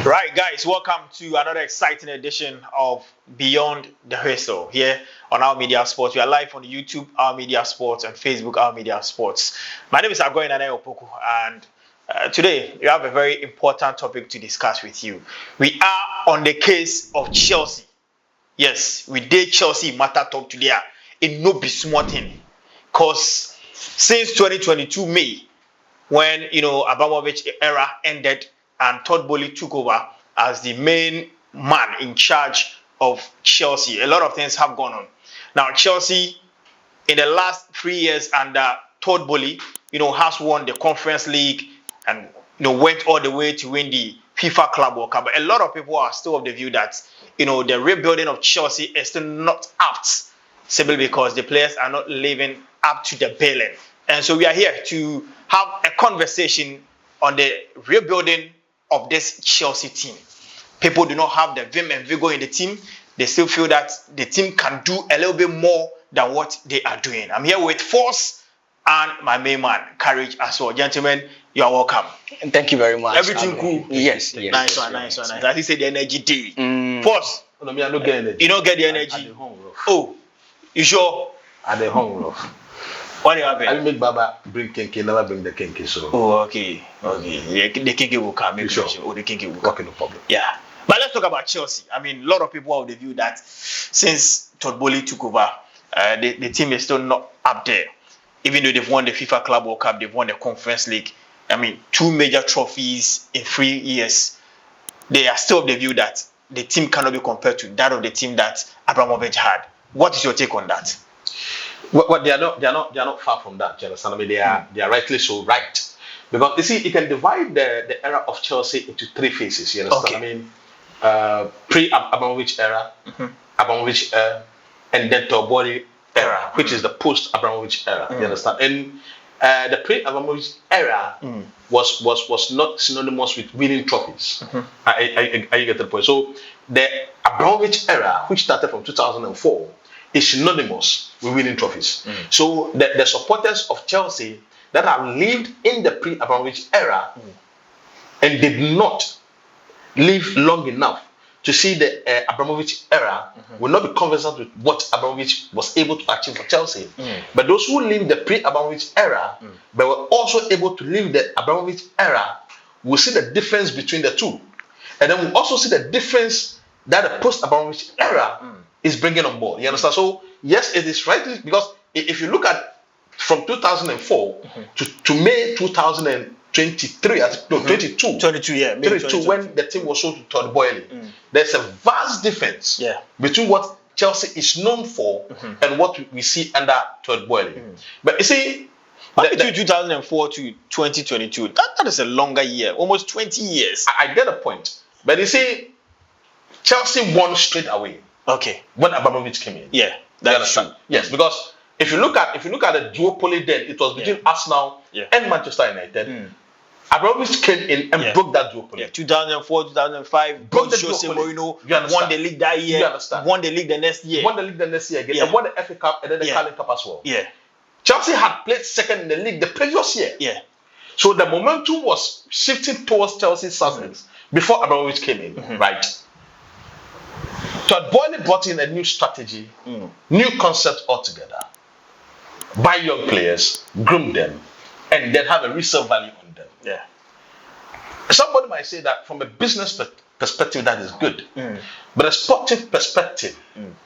Right, guys, welcome to another exciting edition of Beyond the Whistle here on Our Media Sports. We are live on YouTube, Our Media Sports, and Facebook, Our Media Sports. My name is Agoy Nane Opoku, and today we have a very important topic to discuss with you. We are on the case of Chelsea. Yes, we did Chelsea matter talk today. It no be small thing, because since 2022 May, when Abramovich era ended and Todd Boehly took over as the main man in charge of Chelsea, a lot of things have gone on. Now, Chelsea, in the last 3 years under Todd Boehly, has won the Conference League and went all the way to win the FIFA Club World Cup. But a lot of people are still of the view that the rebuilding of Chelsea is still not apt, simply because the players are not living up to the billing. And so we are here to have a conversation on the rebuilding of this Chelsea team. People do not have the vim and vigor in the team. They still feel that the team can do a little bit more than what they are doing. I'm here with Force and my main man, Courage as well. Gentlemen, you are welcome. Thank you very much. Everything cool? Yes. Nice one. As he said, the energy day. Force, No, me, I don't get energy. you don't get the energy. Oh, you sure? At the home rough. What do you have? I make Baba bring kinky, never bring the kinky. So. Oh, okay. The kinky will come. Make Sure. sure. Oh, the kinky will come. Okay, no problem. Yeah. But let's talk about Chelsea. I mean, a lot of people have the view that since Todd Boehly took over, the team is still not up there. Even though they've won the FIFA Club World Cup, they've won the Conference League. I mean, 2 major trophies in 3 years. They are still of the view that the team cannot be compared to that of the team that Abramovich had. What is your take on that? Well, they are not far from that. You understand? I mean, they are rightly so right. Because you see, you can divide the era of Chelsea into 3 phases. You understand? Okay. I mean, pre-Abramovich era, Abramovich era, and then Todd Boehly era, which is the post-Abramovich era. You understand? And the pre-Abramovich era was not synonymous with winning trophies. I get the point. So the Abramovich era, which started from 2004, is synonymous with winning trophies. So the supporters of Chelsea that have lived in the pre-Abramovich era and did not live long enough to see the Abramovich era will not be conversant with what Abramovich was able to achieve for Chelsea. But those who lived the pre-Abramovich era but were also able to live the Abramovich era will see the difference between the two. And then we'll also see the difference that the post-Abramovich era is bringing on board. You understand? So yes, it is right, because if you look at from 2004 to May 2023, 22, yeah. Maybe 22, when the team was sold to Todd Boehly, there's a vast difference between what Chelsea is known for and what we see under Todd Boehly. But you see, between 2004 to 2022, that is a longer year, almost 20 years. I get a point. But you see, Chelsea won straight away. Okay. When Abramovich came in. Yeah, that's true. Yes, because if you look at the duopoly then, it was between Arsenal and Manchester United. Abramovich came in and broke that duopoly. Yeah, 2004, 2005, Broke the Jose duopoly. Mourinho won the league that year. You understand? Won the league the next year. Won the league the next year again. Yeah. And won the FA Cup and then the Carling Cup as well. Yeah. Chelsea had played second in the league the previous year. Yeah. So the momentum was shifting towards Chelsea's success before Abramovich came in, right? Todd Boehly brought in a new strategy, new concept altogether. Buy young players, groom them, and then have a resale value on them. Yeah. Somebody might say that from a business perspective, that is good. But a sportive perspective,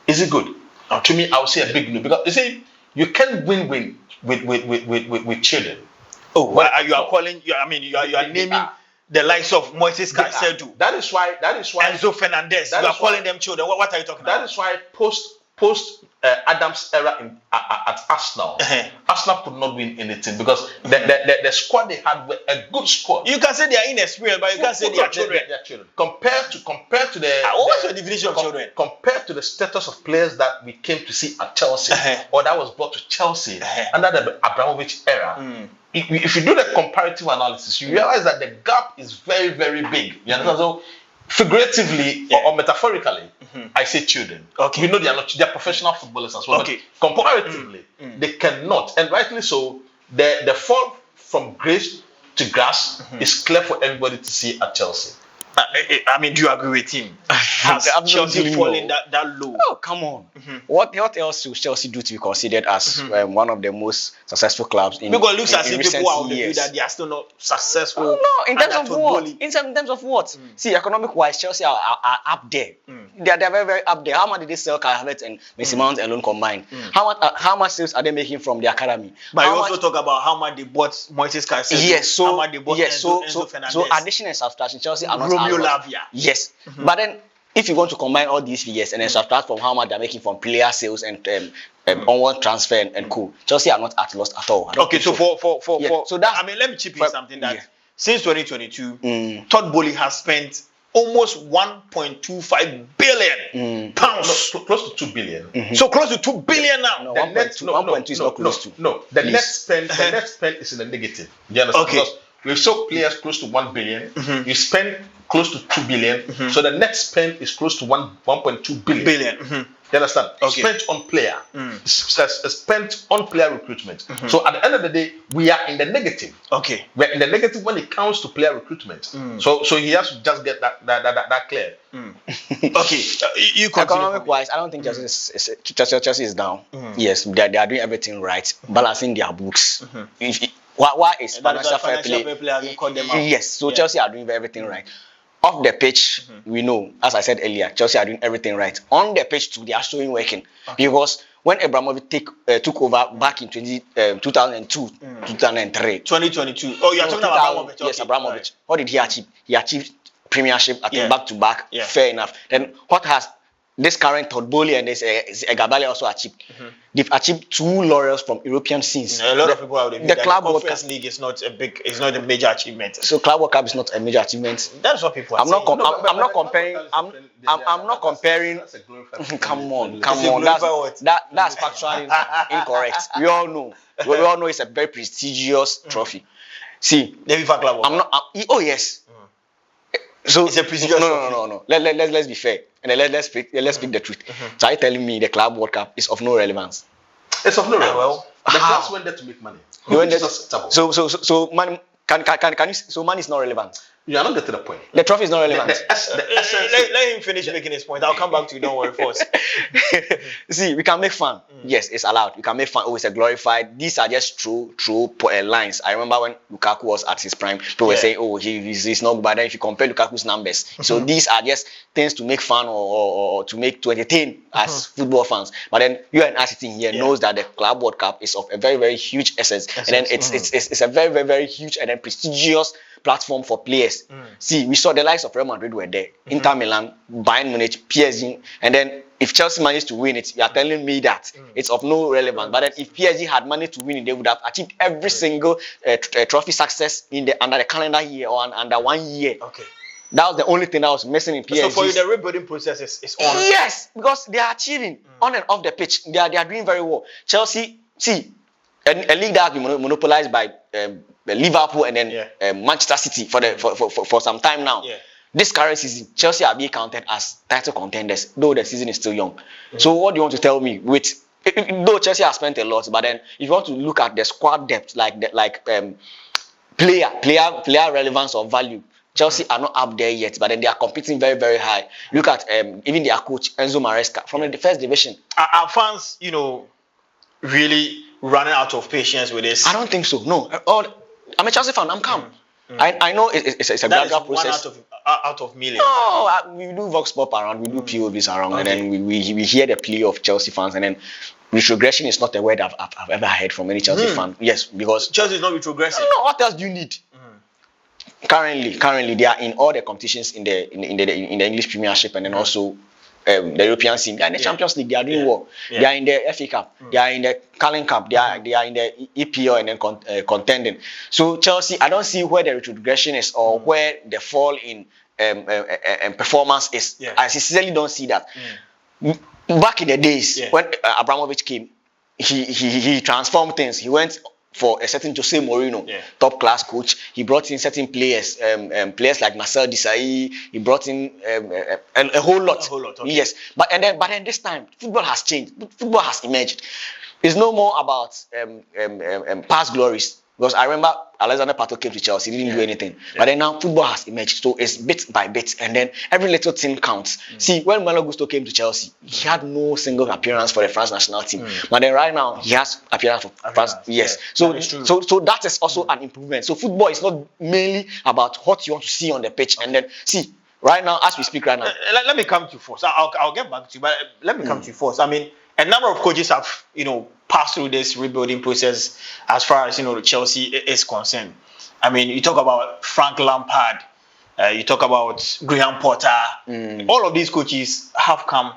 is it good? To me, I would say a big no. Because you see, you can't win with children. Oh, well, you are calling. You are naming the likes of Moises Caicedo. That is why Enzo Fernandez. You are calling them children. What are you talking about? That is why post Adams era at Arsenal, Arsenal could not win anything because the squad they had were a good squad. You can say they are inexperienced, but you can't say they are children. They are children. Compared to the what's your definition of children? Compared to the status of players that we came to see at Chelsea or that was brought to Chelsea under the Abramovich era. If you do the comparative analysis, you realize that the gap is very, very big. You understand? So figuratively or metaphorically, I say children. Okay. We know they are professional footballers as well. Okay. But comparatively, they cannot, and rightly so. The fall from grace to grass is clear for everybody to see at Chelsea. I mean, do you agree with him? Has Chelsea fallen that low? Oh, come on. What else should Chelsea do to be considered as one of the most successful clubs in because it looks as if people are of the years? view that they are still not successful. Oh, no, in terms of what? In terms of what? See, economic-wise, Chelsea are up there. They are very, very up there. How much did they sell Kai Havertz and Mason Mount alone combined? How much sales are they making from the academy? But you also talk about how much they bought Moises Caicedo. Yes, how much they bought Enzo Fernandez. So addition and subtraction, Chelsea are not Romeo Lavia. Yes, but then if you want to combine all these figures and then subtract from how much they're making from player sales and onward transfer and co, Chelsea are not at loss at all. Okay, so for so that, I mean, let me chip in something that since 2022, Todd Bowley has spent almost 1.25 billion pounds, close to 2 billion. So close to 2 billion now. No, 1.2 is not close to. No, the net spend is in the negative. You understand? Okay. Because we've sold players close to 1 billion. You spend close to 2 billion. So the net spend is close to 1.2 billion. You understand? Okay. Spent on player. Spent on player recruitment. So at the end of the day, we are in the negative. Okay. We're in the negative when it comes to player recruitment. So he has to just get that clear. Okay. You continue. Economic-wise, I don't think Chelsea is down. Yes, they are doing everything right, balancing their books. Why is financial fair play? Yes, so Chelsea are doing everything right. Off the pitch, we know, as I said earlier, Chelsea are doing everything right. On the pitch too, they are showing working. Because when Abramovich took over back in 2002, 2003. 2022. Oh, you are talking about Abramovich. Yes, Abramovich. Right. What did he achieve? He achieved premiership, I think, back to back. Fair enough. Then what has this current Todd Bowley and this Egabale also achieved? They've achieved 2 laurels from European scenes. A lot of people have the Club World Cup League is not a major achievement. So Club World Cup is not a major achievement. That's what people are saying. I'm not comparing. I'm not comparing. Come on. That's factually incorrect. We all know. We all know it's a very prestigious trophy. See, the FIFA Club World Cup. I'm not. Oh yes. So it's a prestigious trophy. No. Let's be fair. And then let's speak the truth. So are you telling me the Club World Cup is of no relevance? It's of no relevance. Well, the clubs went there to make money. So money can you? So money is not relevant. You are not getting the point. The trophy is not relevant. Let him finish making his point. I'll come back to you. Don't worry first. See, we can make fun. Yes, it's allowed. We can make fun. Oh, it's a glorified. These are just true lines. I remember when Lukaku was at his prime, people were saying, "Oh, he's not good." But then if you compare Lukaku's numbers, so these are just things to make fun or to entertain as football fans. But then you and I sitting here knows that the Club World Cup is of a very, very huge essence, and then it's a very, very, very huge and then prestigious platform for players. See, we saw the likes of Real Madrid were there, Inter Milan, Bayern Munich, PSG, and then if Chelsea managed to win it, you are telling me that it's of no relevance. But then if PSG had managed to win it, they would have achieved every single trophy success under the calendar year or under 1 year. Okay. That was the only thing that was missing in PSG. So for you, the rebuilding process is on. Yes, because they are achieving on and off the pitch. They are doing very well. Chelsea, see, a league that has been monopolized by Liverpool and then Manchester City for some time now. This current season, Chelsea are being counted as title contenders, though the season is still young. So what do you want to tell me? Though Chelsea has spent a lot, but then if you want to look at the squad depth, player relevance or value, Chelsea are not up there yet, but then they are competing very, very high. Look at even their coach Enzo Maresca from the first division. Are fans, really running out of patience with this? I don't think so. No, I'm a Chelsea fan. I'm calm. I know it's a gradual process. Out of millions. No, we do vox pop around, we do POVs around, and then we hear the plea of Chelsea fans, and then retrogression is not a word I've ever heard from any Chelsea fan. Yes, because Chelsea is not retrogressing. No, what else do you need? Currently, they are in all the competitions in the English Premiership, and then also the European scene. They are in the Champions League. They are doing well. They are in the FA Cup. They are in the Carling Cup. They are in the EPL and then contending. So Chelsea, I don't see where the retrogression is or where the fall in performance is. I sincerely don't see that. Back in the days when Abramovich came, he transformed things. He went for a certain Jose Mourinho, top class coach. He brought in certain players, players like Marcel Desailly. He brought in a whole lot. Okay. Yes, but then this time football has changed. Football has emerged. It's no more about past glories. Because I remember Alexander Pato came to Chelsea, he didn't do anything. But then now football has emerged, so it's bit by bit, and then every little thing counts. See, when Malo Gusto came to Chelsea, he had no single appearance for the France national team. But then right now, he has appearance for France. Yes. So that is also an improvement. So football is not mainly about what you want to see on the pitch, and then see. Right now, as we speak right now, let me come to you first. I'll get back to you, but let me come to you first. I mean, a number of coaches have passed through this rebuilding process as far as the Chelsea is concerned. I mean, you talk about Frank Lampard, you talk about Graham Potter. All of these coaches have come.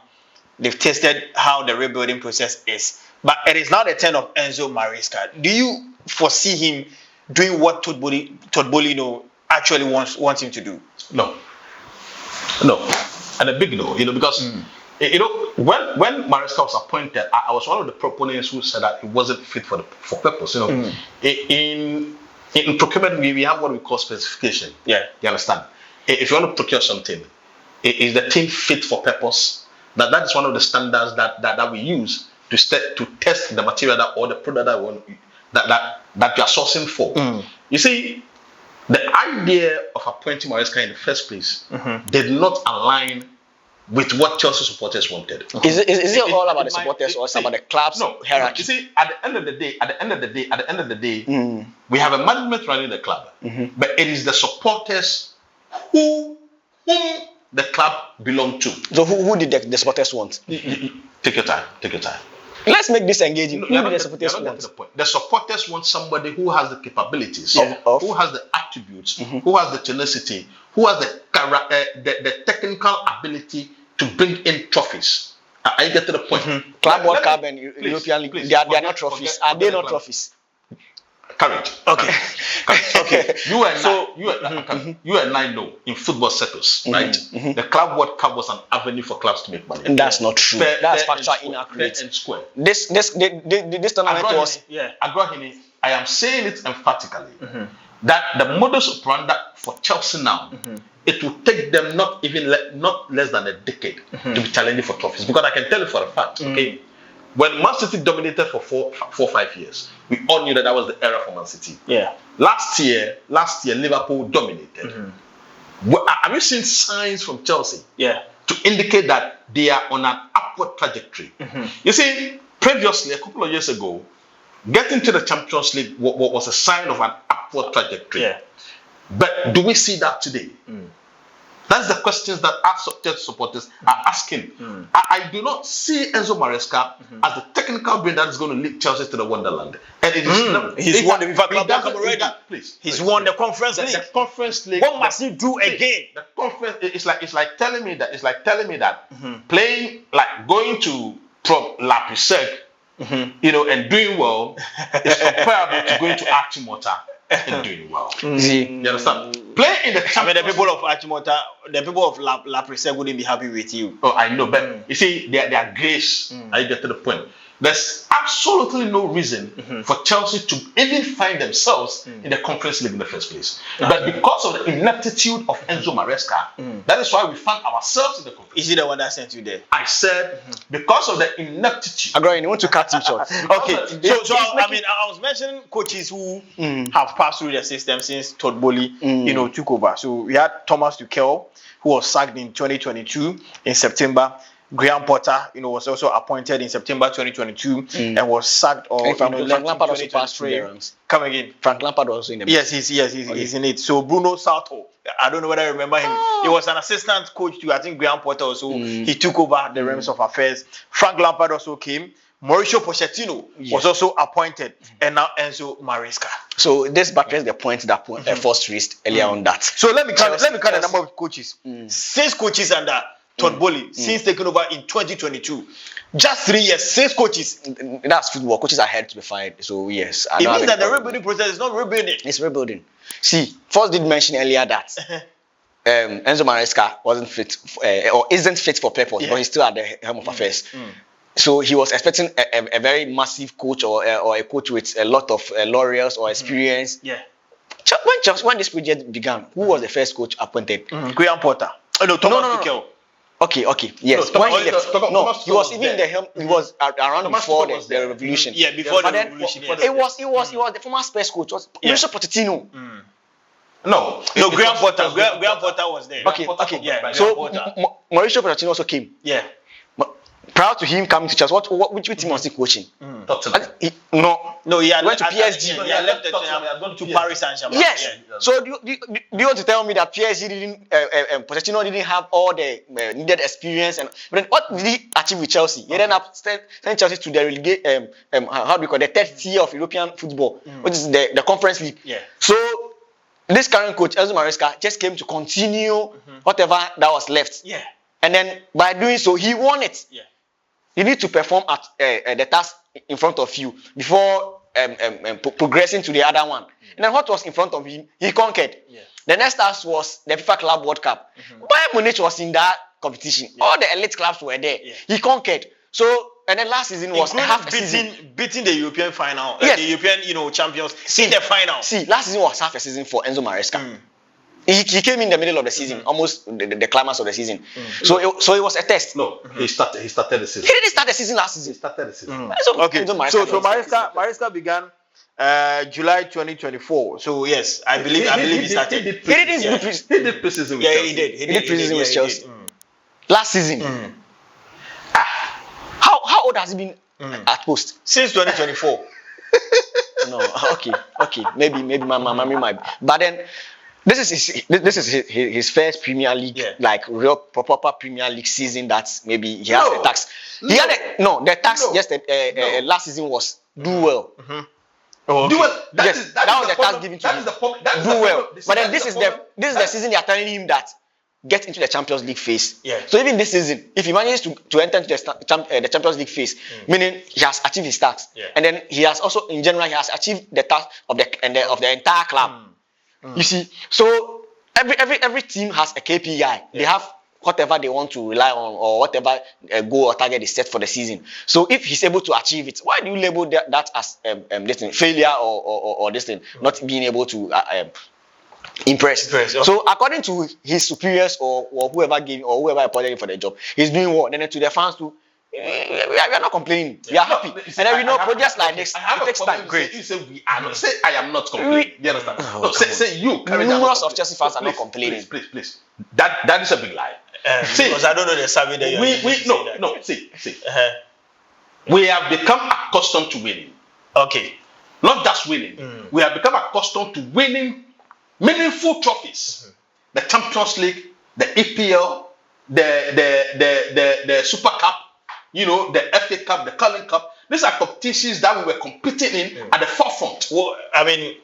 They've tested how the rebuilding process is, but it is now the turn of Enzo Maresca. Do you foresee him doing what Todd Boehly actually wants him to do? No, and a big no, because when Maresca was appointed, I was one of the proponents who said that it wasn't fit for purpose. In procurement, we have what we call specification. Yeah, you understand? If you want to procure something, is the thing fit for purpose? That is one of the standards that we use to test the material or the product that you are sourcing for. You see. The idea of appointing Maresca in the first place did not align with what Chelsea supporters wanted. Is it all about the supporters or about the club's hierarchy? You see, at the end of the day, we have a management running the club, but it is the supporters whom the club belonged to. So who did the supporters want? Take your time. Let's make this engaging. Who do the supporters want? The supporters want somebody who has the capabilities, who has the attributes, who has the tenacity, who has the technical ability to bring in trophies. I get to the point. Club World Cup and European League, they are not trophies. Are they not trophies? Correct. Okay. Okay. You and I know in football circles, right? The Club World Cup was an avenue for clubs to make money. And that's not true. That's factually inaccurate. And square. This tournament was. I am saying it emphatically that the modus operandi for Chelsea now, it will take them not less than a decade to be challenging for trophies. Because I can tell you for a fact, okay. When Man City dominated for 4 or 5 years, we all knew that was the era for Man City. Yeah. Last year, Liverpool dominated. Have you seen signs from Chelsea? Yeah. To indicate that they are on an upward trajectory. You see, previously, a couple of years ago, getting to the Champions League was a sign of an upward trajectory. Yeah. But do we see that today? That's the questions that our supporters are asking. I do not see Enzo Maresca as the technical brain that is going to lead Chelsea to the Wonderland. And it is he's won the FIFA Club World Cup already. He's won the Conference League. The Conference League. What must he do again? The conference. It's like telling me that playing, like going to La Prisec, and doing well is comparable to going to Achimota and doing well. You understand? Play in the Champions the people of Achimota, the people of La Prisec wouldn't be happy with you. Oh, I know, but you see, their grace. I get to the point. There's absolutely no reason for Chelsea to even find themselves in the Conference League in the first place. But because of the ineptitude of Enzo Maresca, that is why we found ourselves in the Conference League. Is he the one that sent you there? I said, because of the ineptitude. Agree, you want to cut him short. Okay, I was mentioning coaches who have passed through the system since Todd Boehly, took over. So we had Thomas Tuchel, who was sacked in 2022 in September. Graham Potter, was also appointed in September 2022 and was sacked. Frank Lampard also passed through the ranks. Come again. Frank Lampard also in the mix. He's in it. So Bruno Sarto, I don't know whether I remember him. He was an assistant coach to, I think, Graham Potter also. He took over the realms of affairs. Frank Lampard also came. Mauricio Pochettino was also appointed, and now Enzo Maresca. So this buttress the point that first raised earlier on that. So let me count the number of coaches. 6 coaches under Todd Boehly since taking over in 2022. Just 3 years, 6 coaches. That's football. Coaches are had to be fired. So yes, it means that the rebuilding process is not rebuilding. It's rebuilding. See, first did mention earlier that Enzo Maresca wasn't fit or isn't fit for purpose, but he's still at the helm of affairs. So he was expecting a very massive coach or a coach with a lot of laurels or experience. Yeah. When this project began, who was the first coach appointed? Graham Potter. Oh no, Thomas Tuchel. Okay, yes. No, When he Thomas- left, Thomas- no, Thomas he was was even in there. the helm. He was around Thomas before was the there. revolution. Yeah, before But the then revolution. for Yes. the- It was the former Spurs coach. Was Yeah. Mauricio Pochettino. No, No, it Graham was- Potter. it was Graham Potter was there. Okay, Potter okay. from Yeah, Bayern. So Potter. Mauricio Pochettino also came. Yeah. Prior to him coming to Chelsea, which team was he coaching? Tottenham. No, He had went to I- I- PSG. Yeah, he had left Tottenham, he had to gone to Paris PSG. Saint-Germain. Yes. Yeah. So do you want to tell me that PSG didn't, Pochettino didn't have all the needed experience, and but then what did he achieve with Chelsea? He then sent Chelsea to the relegate, how do we call it, the third tier of European football, which is the Conference League. Yeah. So this current coach, Enzo Maresca, just came to continue whatever that was left, Yeah. and then by doing so, he won it. Yeah. You need to perform at the task in front of you before progressing to the other one. And then what was in front of him, he conquered. Yeah. The next task was the FIFA Club World Cup. Bayern Munich was in that competition. All the elite clubs were there. Yeah. He conquered. So, and then last season was Including half a season. beating the European final, Yes. the European, champions in the final. See, last season was half a season for Enzo Maresca. He came in the middle of the season, almost the climax of the season. So it was a test. No, he started the season. He didn't start the season last He season. started the season. So Okay. Enzo Maresca So didn't start. Maresca began July 2024. So yes, I believe he started. He didn't do pre- He did preseason with Yeah, Chelsea. he did. He did preseason with he Chelsea. did. Last season. How old has he been at post? Since 2024. No, okay. Maybe my memory might. But then this is his first Premier League, Yeah. like real proper Premier League season. That maybe he has No. the tax. No. The tax No. yesterday last season was do well. Oh, Do okay. it. That Yes, is that was the problem. task given to That him. is the problem. That is Do the well. problem. But then That this is the season they are telling him that get into the Champions League phase. Yeah. So even this season, if he manages to enter into the Champions League phase, meaning he has achieved his task, Yeah. and then he has also in general he has achieved the task of the entire club. You see, so every team has a KPI. They have whatever they want to rely on or whatever goal or target is set for the season. So if he's able to achieve it, why do you label that as this thing, failure or this thing, not being able to impress? Impress, okay. So according to his superiors or whoever gave or whoever appointed him for the job, he's doing what? Then to the fans too. We are not complaining. We are happy. And then we know projects like this, it takes time. Great. You say we are not. Say I am not complaining. You understand? No, say you. Numerous of Chelsea fans are not complaining. Please. That is a big lie. See, Because I don't know the survey that you're using to say that. no. See. Uh-huh. We have become accustomed to winning. Okay. Not just winning. We have become accustomed to winning meaningful trophies. The Champions League, the EPL, the Super Cup, the FA Cup, the Carling Cup. These are competitions that we were competing in at the forefront. Well, I mean,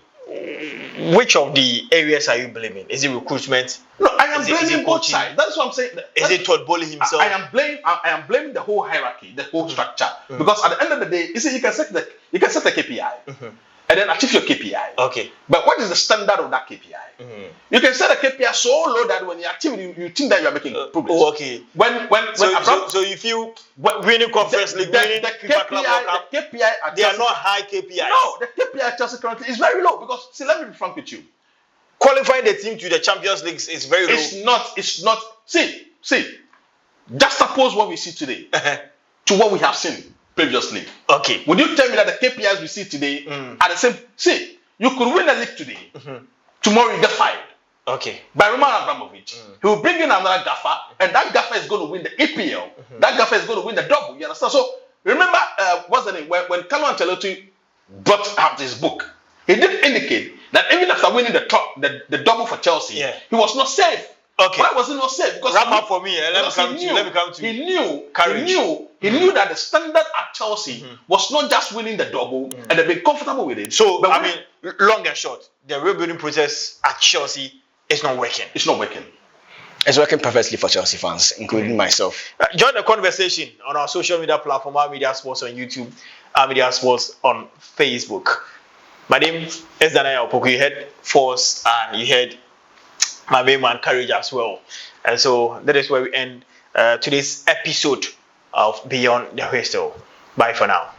which of the areas are you blaming? Is it recruitment? No, I am Is it blaming both coaching? sides. That's what I'm saying. Is it Todd Bowley himself? I am blaming the whole hierarchy, the whole structure. Because at the end of the day, you see, you can set the KPI and then achieve your KPI. Okay. But what is the standard of that KPI? You can set a KPI so low that when you achieve it, you think that you are making progress. Oh, okay. So you feel winning Conference League, winning FIFA Club World Cup, the KPI at they are Chelsea- not high KPIs. No, the KPI at Chelsea currently is very low because, see, let me be frank with you. Qualifying the team to the Champions League is very low. It's not. See. Just suppose what we see today to what we have seen previously. Okay. Would you tell me that the KPIs we see today are the same? See, you could win the league today. Tomorrow you get fired Okay. by Roman Abramovich. He will bring in another gaffer, and that gaffer is going to win the EPL. That gaffer is going to win the double. You understand? So remember, what's the name? When Carlo Ancelotti brought out his book, he did indicate that even after winning the double for Chelsea, he was not safe. Okay. Why was he not safe? Because Wrap up for me. Let me come to He knew. courage. He knew that the standard at Chelsea was not just winning the double, and they've been comfortable with it. So, but I mean, long and short, the rebuilding process at Chelsea is not working. it's not working. It's working perfectly for Chelsea fans, including myself. Join the conversation on our social media platform, Our Media Sports on YouTube, Our Media Sports on Facebook. My name is Danaya Opoku. You heard Force and you heard my main man Courage as well. And so that is where we end today's episode of Beyond the Whistle. Bye for now.